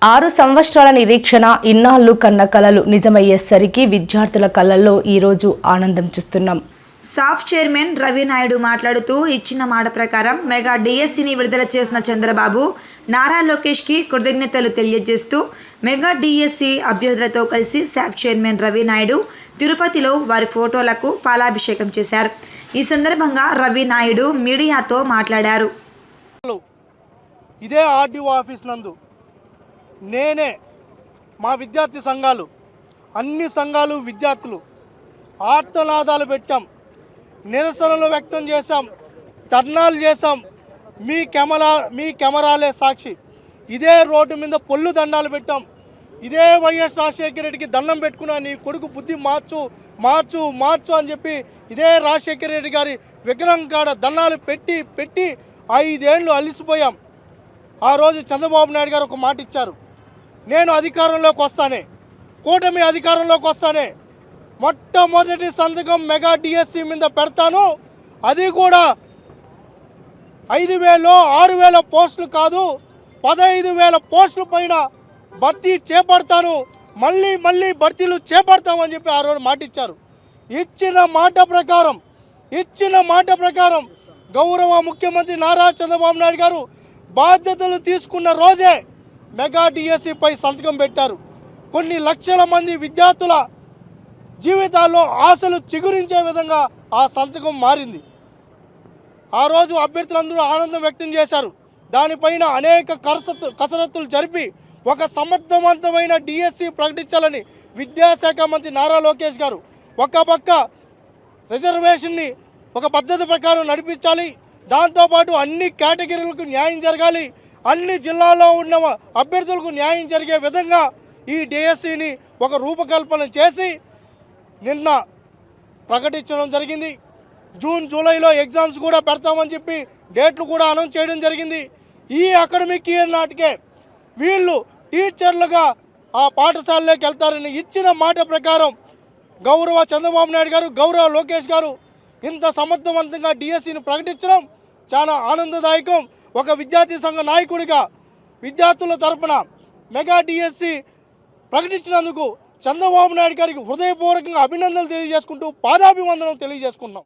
6 సంవత్సరాల నిరీక్షణ ఇన్నాళ్లు కన్న కలలు నిజమయ్యేసరికి విద్యార్థుల కళ్ళల్లో ఈరోజు ఆనందం చూస్తున్నాం. సాఫ్ చైర్మన్ రవి నాయుడు మాట్లాడుతూ ఇచ్చిన మాట ప్రకారం మెగా డిఎస్సిని విడుదల చేసిన చంద్రబాబు నారా లోకేష్కి కృతజ్ఞతలు తెలియజేస్తూ మెగా డిఎస్సి అభ్యర్థులతో కలిసి సాఫ్ చైర్మన్ రవి నాయుడు తిరుపతిలో వారి ఫోటోలకు పాలాభిషేకం చేశారు. ఈ సందర్భంగా రవి నాయుడు మీడియాతో మాట్లాడారు. ఇదే ఆర్డీఓ ఆఫీస్ నందు నేనే మా విద్యార్థి సంఘాలు అన్ని సంఘాలు విద్యార్థులు ఆర్తనాదాలు పెట్టాం, నిరసనలు వ్యక్తం చేశాం, ధర్నాలు చేశాం. మీ కెమెరాలే సాక్షి. ఇదే రోడ్డు మీద పొల్లు దండాలు పెట్టాం. ఇదే వైఎస్ రాజశేఖర రెడ్డికి దండం పెట్టుకున్నా, నీ కొడుకు బుద్ధి మార్చు మార్చు మార్చు అని చెప్పి ఇదే రాజశేఖర రెడ్డి గారి విగ్రహం కాడ దండాలు పెట్టి పెట్టి 5 ఏళ్ళు అలిసిపోయాం. ఆ రోజు చంద్రబాబు నాయుడు గారు ఒక మాట ఇచ్చారు, నేను అధికారంలోకి వస్తానే, కూటమి అధికారంలోకి వస్తానే మొట్టమొదటి సంతకం మెగా డిఎస్సి మీద పెడతాను, అది కూడా 5,000 6,000 పోస్టులు కాదు 15,000 పోస్టుల పైన భర్తీ చేపడతాను, మళ్ళీ భర్తీలు చేపడతామని చెప్పి ఆ రోజు మాట ఇచ్చారు. ఇచ్చిన మాట ప్రకారం గౌరవ ముఖ్యమంత్రి నారా చంద్రబాబు నాయుడు గారు బాధ్యతలు తీసుకున్న రోజే మెగా డిఎస్సిపై సంతకం పెట్టారు. కొన్ని లక్షల మంది విద్యార్థుల జీవితాల్లో ఆశలు చిగురించే విధంగా ఆ సంతకం మారింది. ఆ రోజు అభ్యర్థులందరూ ఆనందం వ్యక్తం చేశారు. దానిపైన అనేక కసరత్తులు జరిపి ఒక సమర్థవంతమైన డిఎస్సి ప్రకటించాలని విద్యాశాఖ మంత్రి నారా లోకేష్ గారు ఒక పక్క రిజర్వేషన్ని ఒక పద్ధతి ప్రకారం నడిపించాలి, దాంతోపాటు అన్ని కేటగిరీలకు న్యాయం జరగాలి, అన్ని జిల్లాల్లో ఉన్న అభ్యర్థులకు న్యాయం జరిగే విధంగా ఈ డిఎస్సిని ఒక రూపకల్పన చేసి నిన్న ప్రకటించడం జరిగింది. జూన్ జూలైలో ఎగ్జామ్స్ కూడా పెడతామని చెప్పి డేట్లు కూడా అనౌన్స్ చేయడం జరిగింది. ఈ అకాడమిక్ ఇయర్ నాటికే వీళ్ళు టీచర్లుగా ఆ పాఠశాలలోకి వెళ్తారని ఇచ్చిన మాట ప్రకారం గౌరవ చంద్రబాబు నాయుడు గారు, గౌరవ లోకేష్ గారు ఇంత సమర్థవంతంగా డిఎస్సిని ప్రకటించడం చాలా ఆనందదాయకం. ఒక విద్యార్థి సంఘ నాయకుడిగా విద్యార్థుల తరపున మెగా డిఎస్సి ప్రకటించినందుకు చంద్రబాబు నాయుడు గారికి హృదయపూర్వకంగా అభినందనలు తెలియజేసుకుంటూ పాదాభివందనం తెలియజేసుకున్నాం.